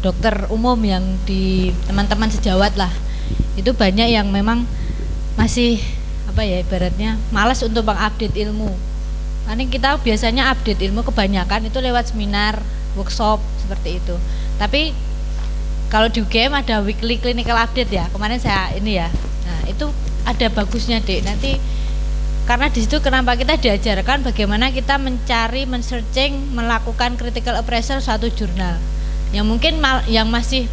Dokter umum yang di teman-teman sejawat lah, itu banyak yang memang masih ibaratnya malas untuk mengupdate ilmu. Karena kita biasanya update ilmu kebanyakan itu lewat seminar, workshop seperti itu. Tapi kalau di UGM ada weekly clinical update ya, kemarin saya ini ya. Nah, itu ada bagusnya Dek. Nanti karena di situ kenapa kita diajarkan bagaimana kita mencari, men-searching, melakukan critical appraisal suatu jurnal. Yang mungkin yang masih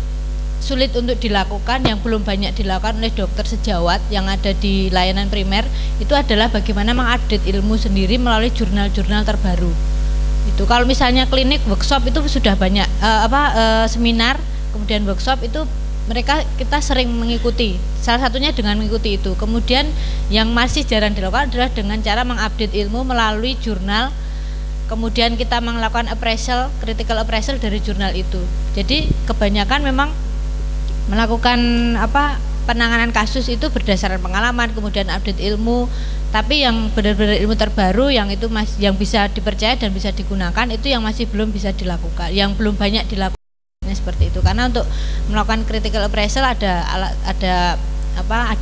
sulit untuk dilakukan, yang belum banyak dilakukan oleh dokter sejawat yang ada di layanan primer, itu adalah bagaimana mengupdate ilmu sendiri melalui jurnal-jurnal terbaru. Itu kalau misalnya klinik workshop itu sudah banyak seminar, kemudian workshop itu kita sering mengikuti. Salah satunya dengan mengikuti itu. Kemudian yang masih jarang dilakukan adalah dengan cara mengupdate ilmu melalui jurnal. Kemudian kita melakukan appraisal, critical appraisal dari jurnal itu. Jadi kebanyakan memang melakukan penanganan kasus itu berdasarkan pengalaman, kemudian update ilmu. Tapi yang benar-benar ilmu terbaru yang itu yang bisa dipercaya dan bisa digunakan itu yang masih belum bisa dilakukan, yang belum banyak dilakukan seperti itu. Karena untuk melakukan critical appraisal ada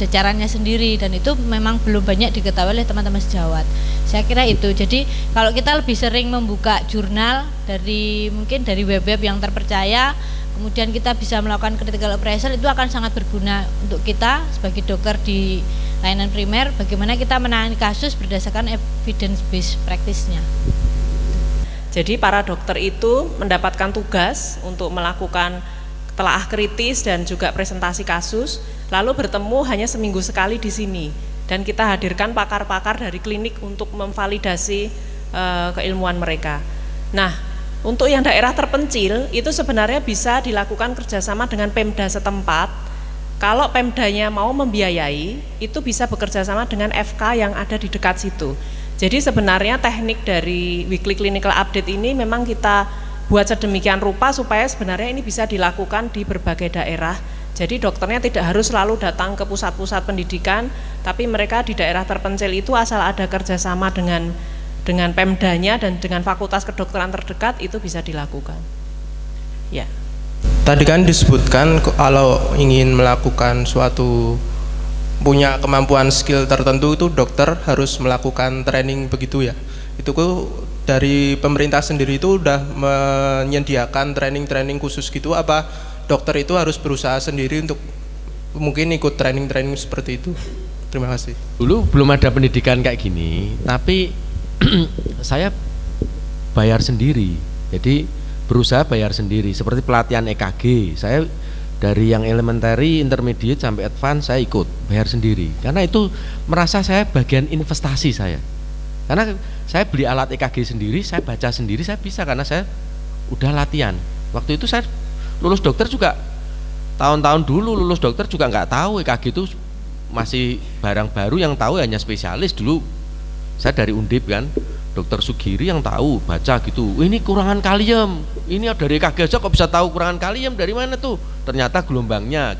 caranya sendiri dan itu memang belum banyak diketahui oleh teman-teman sejawat. Saya kira itu. Jadi kalau kita lebih sering membuka jurnal mungkin dari web-web yang terpercaya, kemudian kita bisa melakukan critical appraisal, itu akan sangat berguna untuk kita sebagai dokter di layanan primer, bagaimana kita menangani kasus berdasarkan evidence based practice-nya. Jadi para dokter itu mendapatkan tugas untuk melakukan telaah kritis dan juga presentasi kasus, lalu bertemu hanya seminggu sekali di sini, dan kita hadirkan pakar-pakar dari klinik untuk memvalidasi keilmuan mereka. Nah, untuk yang daerah terpencil itu sebenarnya bisa dilakukan kerjasama dengan Pemda setempat. Kalau Pemdanya mau membiayai, itu bisa bekerja sama dengan FK yang ada di dekat situ. Jadi sebenarnya teknik dari weekly clinical update ini memang kita buat sedemikian rupa supaya sebenarnya ini bisa dilakukan di berbagai daerah. Jadi dokternya tidak harus selalu datang ke pusat-pusat pendidikan, tapi mereka di daerah terpencil itu asal ada kerjasama dengan Pemdanya dan dengan fakultas kedokteran terdekat itu bisa dilakukan. Ya. Tadi kan disebutkan kalau ingin melakukan punya kemampuan skill tertentu itu dokter harus melakukan training begitu ya. Itu dari pemerintah sendiri itu udah menyediakan training khusus gitu, apa dokter itu harus berusaha sendiri untuk mungkin ikut training seperti itu? Terima kasih. Dulu belum ada pendidikan kayak gini, tapi saya bayar sendiri. Jadi berusaha bayar sendiri, seperti pelatihan EKG. Saya dari yang elementary, intermediate sampai advance saya ikut, bayar sendiri. Karena itu merasa saya bagian investasi saya. Karena saya beli alat EKG sendiri, saya baca sendiri, saya bisa karena saya udah latihan. Waktu itu saya lulus dokter juga, tahun-tahun dulu lulus dokter juga nggak tahu EKG itu masih barang baru, yang tahu hanya spesialis dulu. Saya dari Undip kan, Dokter Sugiri yang tahu, baca gitu, ini kurangan kalium, ini dari EKG aja kok bisa tahu kurangan kalium, dari mana tuh? Ternyata gelombangnya,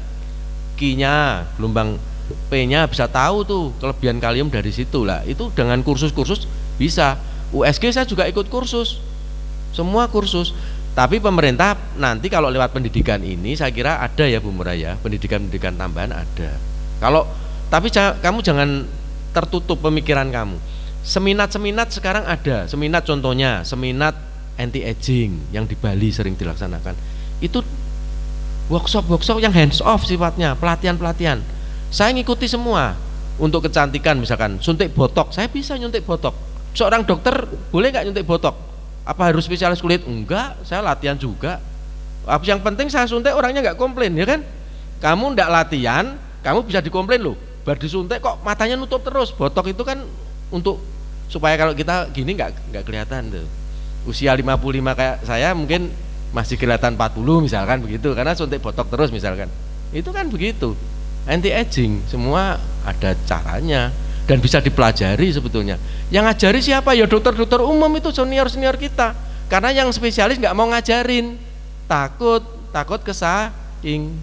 Q-nya, gelombang P-nya bisa tahu tuh, kelebihan kalium dari situ lah. Itu dengan kursus-kursus bisa. USG saya juga ikut kursus, semua kursus. Tapi pemerintah nanti kalau lewat pendidikan ini saya kira ada ya Bu Murah ya, pendidikan tambahan ada. Tapi kamu jangan tertutup pemikiran kamu. Seminat sekarang ada, seminat contohnya seminat anti aging yang di Bali sering dilaksanakan. Itu workshop yang hands off sifatnya, pelatihan. Saya ngikuti semua. Untuk kecantikan misalkan suntik botok, saya bisa nyuntik botok. Seorang dokter boleh nggak nyuntik botok? Apa harus spesialis kulit? Enggak, saya latihan juga. Yang penting saya suntik orangnya nggak komplain, ya kan? Kamu nggak latihan, kamu bisa dikomplain loh. Baru disuntik kok matanya nutup terus. Botok itu kan untuk supaya kalau kita gini nggak kelihatan tuh. Usia 55 kayak saya mungkin masih kelihatan 40 misalkan begitu, karena suntik botok terus misalkan. Itu kan begitu. Anti aging semua ada caranya dan bisa dipelajari sebetulnya. Yang ngajari siapa? Ya dokter-dokter umum itu, senior kita. Karena yang spesialis nggak mau ngajarin, takut kesaing.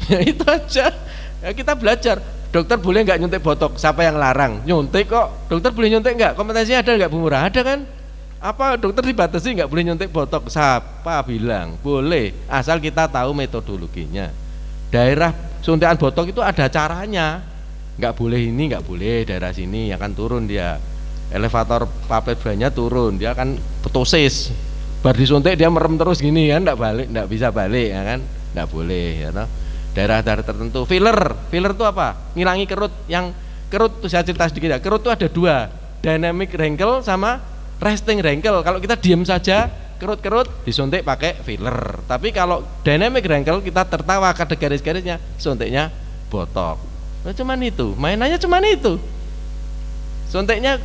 Ya itu aja. Ya, kita belajar. Dokter boleh nggak nyuntik botok? Siapa yang larang? Nyuntik kok. Dokter boleh nyuntik nggak? Kompetensinya ada nggak Bu Murah? Ada kan? Apa dokter dibatasi nggak boleh nyuntik botok? Siapa bilang? Boleh, asal kita tahu metodologinya. Daerah suntikan botok itu ada caranya. Nggak boleh ini, nggak boleh daerah sini, akan turun dia. Elevator papet banyak turun, dia akan petosis. Baru disuntik dia merem terus gini kan, nggak bisa balik, ya kan? Nggak boleh ya toh. Daerah-daerah tertentu. Filler itu apa? Ngilangi kerut. Yang kerut tuh saya cerita sedikit ya. Kerut itu ada dua, dynamic wrinkle sama resting wrinkle. Kalau kita diam saja, kerut-kerut disuntik pakai filler. Tapi kalau dynamic wrinkle kita tertawa ada garis-garisnya, suntiknya botok. Nah, cuman itu, mainannya cuman itu. Suntiknya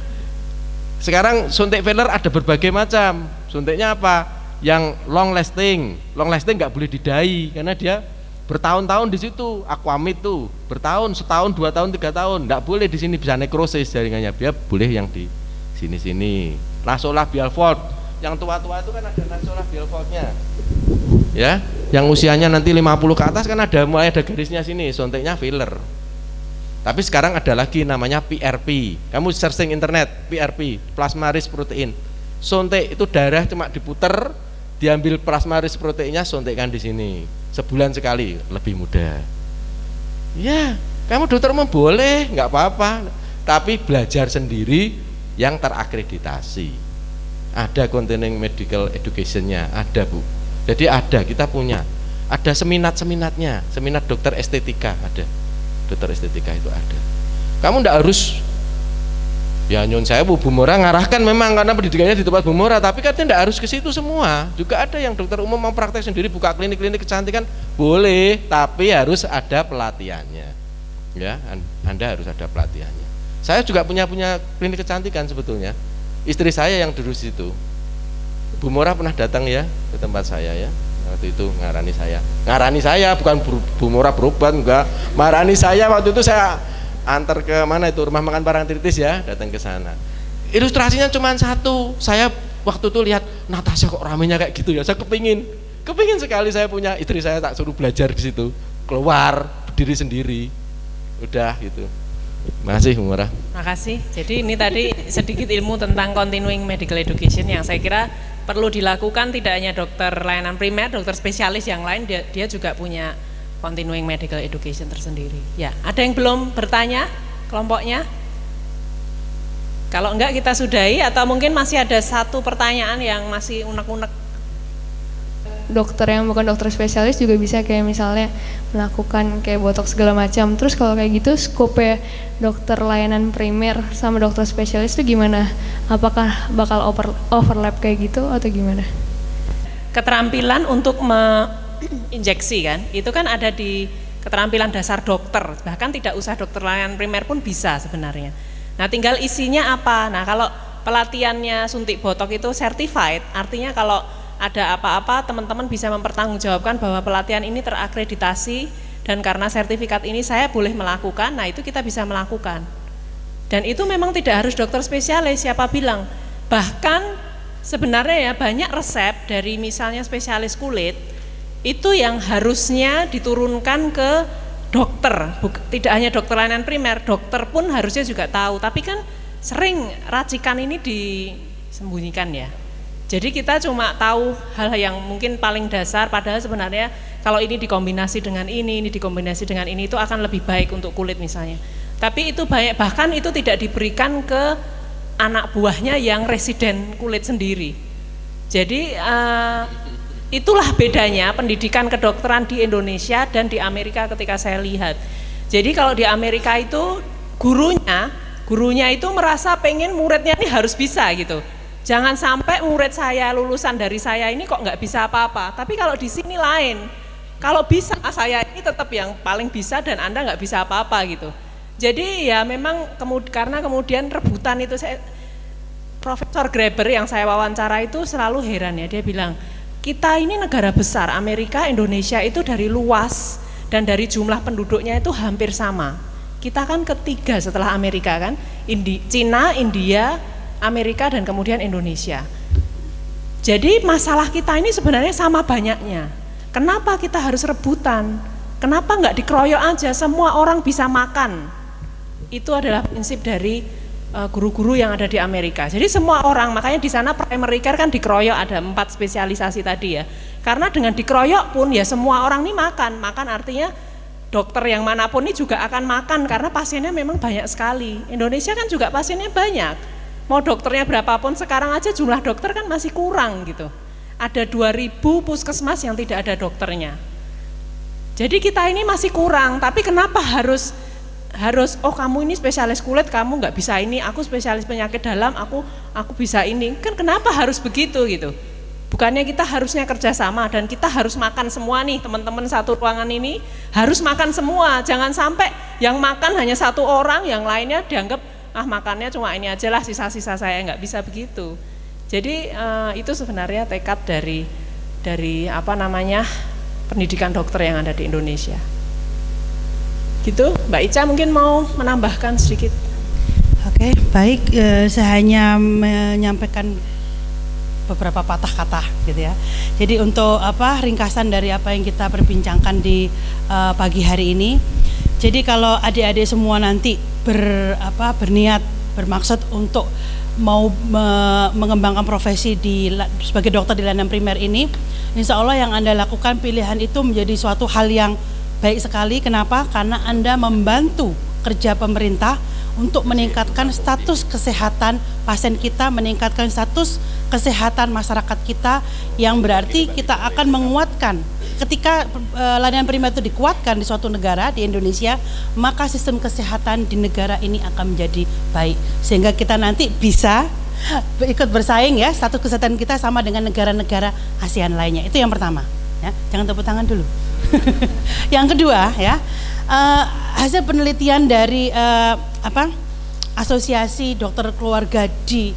sekarang suntik filler ada berbagai macam. Suntiknya apa? Yang long lasting nggak boleh didai karena dia bertahun-tahun di situ. Aquamid tuh bertahun, setahun, 2 tahun, 3 tahun, nggak boleh di sini, bisa nekrosis jaringannya. Dia boleh yang di sini-sini. Nasolabial fold, yang tua-tua itu kan ada nasolabial foldnya. Ya, yang usianya nanti 50 ke atas kan mulai ada garisnya sini, suntiknya filler. Tapi sekarang ada lagi namanya PRP. Kamu searching internet, PRP, plasma rich protein. Suntik itu darah cuma diputer, diambil plasma rich proteinnya, suntikkan di sini. Sebulan sekali, lebih mudah. Ya, kamu dokter umum boleh, nggak apa-apa. Tapi belajar sendiri yang terakreditasi. Ada continuing medical education-nya, ada Bu. Jadi ada, kita punya. Ada seminat-seminatnya, seminat dokter estetika ada. Dokter estetika itu ada. Kamu ndak harus ya nyun saya Bu Mora ngarahkan memang karena pendidikannya di tempat Bu Mora, tapi katanya ndak harus ke situ semua. Juga ada yang dokter umum mau praktek sendiri buka klinik-klinik kecantikan boleh, tapi harus ada pelatihannya. Ya, Anda harus ada pelatihannya. Saya juga punya klinik kecantikan sebetulnya. Istri saya yang dulu situ. Bu Mora pernah datang ya ke tempat saya ya. Waktu itu ngarani saya bukan Bu Mora berobat, enggak, marani saya. Waktu itu saya antar ke mana itu rumah makan Parangtritis ya, datang ke sana. Ilustrasinya cuma satu. Saya waktu itu lihat Natasha kok ramenya kayak gitu ya, saya kepingin sekali saya punya. Istri saya tak suruh belajar di situ, keluar berdiri sendiri, udah gitu. Makasih Bu Mora. Makasih. Jadi ini tadi sedikit ilmu tentang continuing medical education yang saya kira perlu dilakukan tidak hanya dokter layanan primer, dokter spesialis yang lain dia juga punya continuing medical education tersendiri. Ya, ada yang belum bertanya kelompoknya? Kalau enggak kita sudahi atau mungkin masih ada satu pertanyaan yang masih unek-unek. Dokter yang bukan dokter spesialis juga bisa kayak misalnya melakukan kayak botox segala macam. Terus kalau kayak gitu skopnya dokter layanan primer sama dokter spesialis itu gimana? Apakah bakal overlap kayak gitu atau gimana? Keterampilan untuk injeksi kan, itu kan ada di keterampilan dasar dokter. Bahkan tidak usah dokter layanan primer pun bisa sebenarnya. Nah, tinggal isinya apa? Nah, kalau pelatihannya suntik botok itu certified, artinya kalau ada apa-apa teman-teman bisa mempertanggungjawabkan bahwa pelatihan ini terakreditasi dan karena sertifikat ini saya boleh melakukan. Nah, itu kita bisa melakukan. Dan itu memang tidak harus dokter spesialis, siapa bilang. Bahkan sebenarnya ya banyak resep dari misalnya spesialis kulit itu yang harusnya diturunkan ke dokter, tidak hanya dokter layanan primer, dokter pun harusnya juga tahu. Tapi kan sering racikan ini disembunyikan ya. Jadi kita cuma tahu hal yang mungkin paling dasar, padahal sebenarnya kalau ini dikombinasi dengan ini dikombinasi dengan ini itu akan lebih baik untuk kulit misalnya. Tapi itu banyak, bahkan itu tidak diberikan ke anak buahnya yang residen kulit sendiri. Jadi itulah bedanya pendidikan kedokteran di Indonesia dan di Amerika ketika saya lihat. Jadi kalau di Amerika itu gurunya itu merasa pengen muridnya ini harus bisa gitu. Jangan sampai murid saya lulusan dari saya ini kok nggak bisa apa-apa. Tapi kalau di sini lain, kalau bisa saya ini tetap yang paling bisa dan Anda nggak bisa apa-apa gitu. Jadi ya memang karena kemudian rebutan itu Profesor Graeber yang saya wawancara itu selalu heran ya, dia bilang kita ini negara besar, Amerika, Indonesia itu dari luas dan dari jumlah penduduknya itu hampir sama. Kita kan ketiga setelah Amerika kan, Cina, India, Amerika dan kemudian Indonesia. Jadi masalah kita ini sebenarnya sama banyaknya. Kenapa kita harus rebutan? Kenapa nggak dikeroyok aja, semua orang bisa makan? Itu adalah prinsip dari guru-guru yang ada di Amerika. Jadi semua orang, makanya di sana primary care kan dikeroyok, ada 4 spesialisasi tadi ya. Karena dengan dikeroyok pun ya semua orang ini makan artinya dokter yang manapun ini juga akan makan karena pasiennya memang banyak sekali. Indonesia kan juga pasiennya banyak. Mau dokternya berapapun sekarang aja jumlah dokter kan masih kurang gitu. Ada 2000 puskesmas yang tidak ada dokternya. Jadi kita ini masih kurang, tapi kenapa harus oh kamu ini spesialis kulit, kamu nggak bisa ini, aku spesialis penyakit dalam, aku bisa ini. Kan kenapa harus begitu gitu? Bukannya kita harusnya kerjasama dan kita harus makan semua nih, teman-teman satu ruangan ini harus makan semua. Jangan sampai yang makan hanya satu orang, yang lainnya dianggap makannya cuma ini aja lah, sisa-sisa saya, nggak bisa begitu. Jadi itu sebenarnya tekad dari apa namanya pendidikan dokter yang ada di Indonesia. Gitu, Mbak Ica mungkin mau menambahkan sedikit. Oke, baik, saya hanya menyampaikan beberapa patah kata gitu ya. Jadi untuk ringkasan dari apa yang kita perbincangkan di pagi hari ini. Jadi kalau adik-adik semua nanti berniat, bermaksud untuk mau mengembangkan profesi sebagai dokter di layanan primer ini, insya Allah yang Anda lakukan pilihan itu menjadi suatu hal yang baik sekali. Kenapa? Karena Anda membantu kerja pemerintah untuk meningkatkan status kesehatan pasien kita, meningkatkan status kesehatan masyarakat kita, yang berarti kita akan menguatkan. Ketika layanan primer itu dikuatkan di suatu negara, di Indonesia, maka sistem kesehatan di negara ini akan menjadi baik, sehingga kita nanti bisa ikut bersaing ya, status kesehatan kita sama dengan negara-negara ASEAN lainnya. Itu yang pertama ya, jangan tepuk tangan dulu. Yang kedua ya, hasil penelitian dari Asosiasi Dokter Keluarga di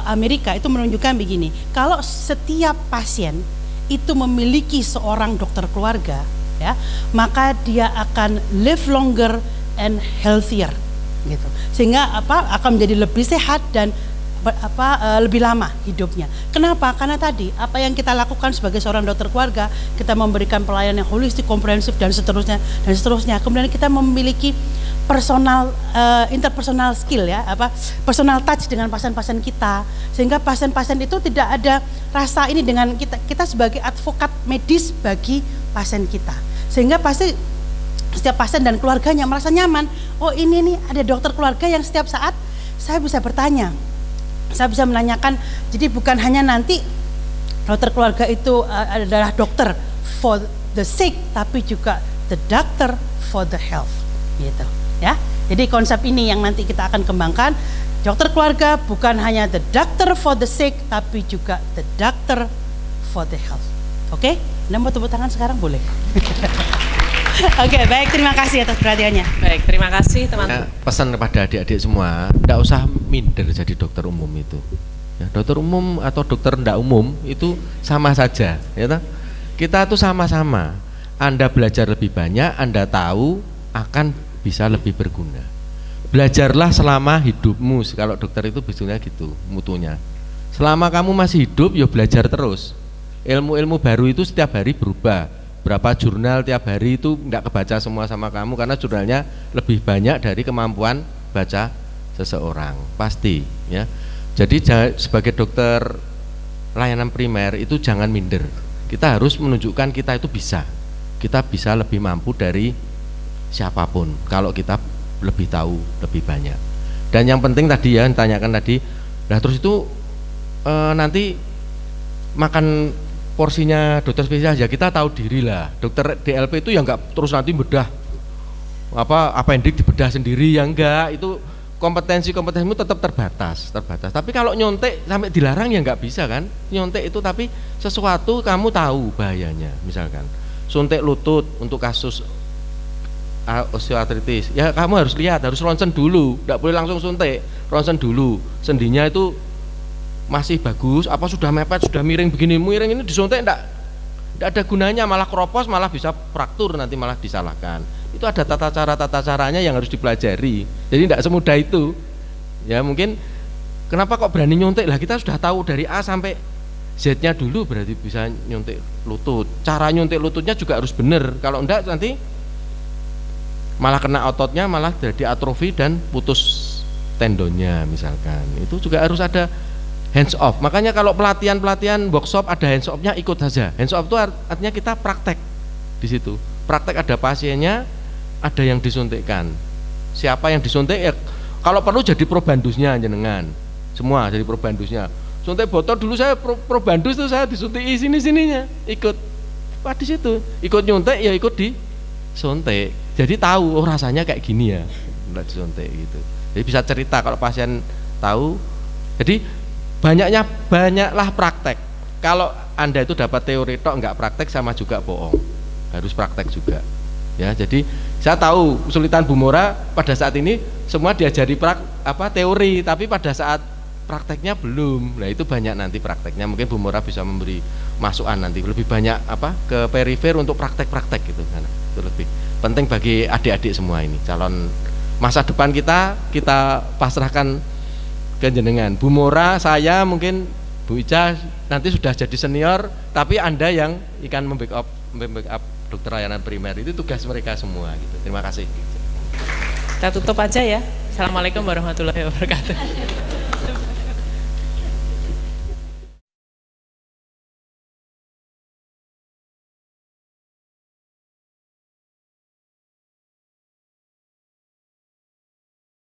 Amerika itu menunjukkan begini, kalau setiap pasien itu memiliki seorang dokter keluarga ya, maka dia akan live longer and healthier gitu, sehingga akan menjadi lebih sehat dan lebih lama hidupnya. Kenapa? Karena tadi apa yang kita lakukan sebagai seorang dokter keluarga, kita memberikan pelayanan yang holistik, komprehensif dan seterusnya. Kemudian kita memiliki interpersonal skill ya, personal touch dengan pasien-pasien kita, sehingga pasien-pasien itu tidak ada rasa ini dengan kita sebagai advokat medis bagi pasien kita, sehingga pasti setiap pasien dan keluarganya merasa nyaman. Oh ini nih ada dokter keluarga yang setiap saat saya bisa bertanya, saya bisa menanyakan. Jadi bukan hanya nanti dokter keluarga itu adalah dokter for the sick, tapi juga the doctor for the health gitu ya. Jadi konsep ini yang nanti kita akan kembangkan. Dokter keluarga bukan hanya the doctor for the sick, tapi juga the doctor for the health. Oke? Anda mau tepuk tangan sekarang boleh. Oke, baik, terima kasih atas perhatiannya. Baik, terima kasih teman-teman. Pesan kepada adik-adik semua, tidak usah minder jadi dokter umum itu. Ya, dokter umum atau dokter tidak umum itu sama saja, ya toh? Kita tuh sama-sama. Anda belajar lebih banyak, Anda tahu akan bisa lebih berguna. Belajarlah selama hidupmu. Kalau dokter itu biasanya gitu mutunya. Selama kamu masih hidup, ya belajar terus. Ilmu-ilmu baru itu setiap hari berubah. Berapa jurnal tiap hari itu tidak kebaca semua sama kamu, karena jurnalnya lebih banyak dari kemampuan baca seseorang, pasti ya. Jadi sebagai dokter layanan primer itu jangan minder. Kita harus menunjukkan kita itu bisa. Kita bisa lebih mampu dari siapapun kalau kita lebih tahu lebih banyak. Dan yang penting tadi ya, tanyakan tadi, nah terus itu nanti makan porsinya dokter spesialis ya, kita tahu diri lah. Dokter DLP itu ya enggak terus nanti bedah appendix dibedah sendiri, ya enggak. Itu kompetensimu tetap terbatas. Tapi kalau nyontek sampai dilarang ya enggak bisa kan. Nyontek itu tapi sesuatu kamu tahu bahayanya. Misalkan suntik lutut untuk kasus osteoartritis, ya kamu harus lihat, harus ronsen dulu, tidak boleh langsung suntik, ronsen dulu, sendinya itu masih bagus, apa sudah mepet, sudah miring begini, miring ini disuntik tidak ada gunanya, malah keropos, malah bisa fraktur, nanti malah disalahkan. Itu ada tata caranya yang harus dipelajari, jadi tidak semudah itu ya. Mungkin kenapa kok berani nyuntik, lah kita sudah tahu dari A sampai Z-nya dulu, berarti bisa nyuntik lutut. Cara nyuntik lututnya juga harus benar, kalau enggak nanti malah kena ototnya, malah jadi atrofi dan putus tendonnya misalkan. Itu juga harus ada hands off. Makanya kalau pelatihan workshop ada hands off-nya, ikut saja. Hands off itu artinya kita praktek di situ. Praktek, ada pasiennya, ada yang disuntikkan. Siapa yang disuntik ya, kalau perlu jadi probandusnya jenengan. Semua jadi probandusnya. Suntik botol dulu saya probandus tuh, saya disuntik sininya, ikut. Wah di situ, ikut nyuntik ya ikut di suntik, jadi tahu oh rasanya kayak gini ya setelah disuntik gitu. Jadi bisa cerita kalau pasien tahu. Jadi banyaklah praktek. Kalau Anda itu dapat teori tok nggak praktek sama juga bohong, harus praktek juga ya. Jadi saya tahu kesulitan Bu Mora pada saat ini semua diajari teori, tapi pada saat prakteknya belum. Nah itu banyak nanti prakteknya, mungkin Bu Mora bisa memberi masukan nanti lebih banyak ke perifer untuk praktek-praktek gitu. Nah, itu lebih penting bagi adik-adik semua ini, calon masa depan kita pasrahkan ke jenengan. Bu Mora, saya mungkin Bu Ica nanti sudah jadi senior, tapi Anda yang akan membackup dokter layanan primer, itu tugas mereka semua gitu. Terima kasih. Kita tutup aja ya. Assalamualaikum warahmatullahi wabarakatuh.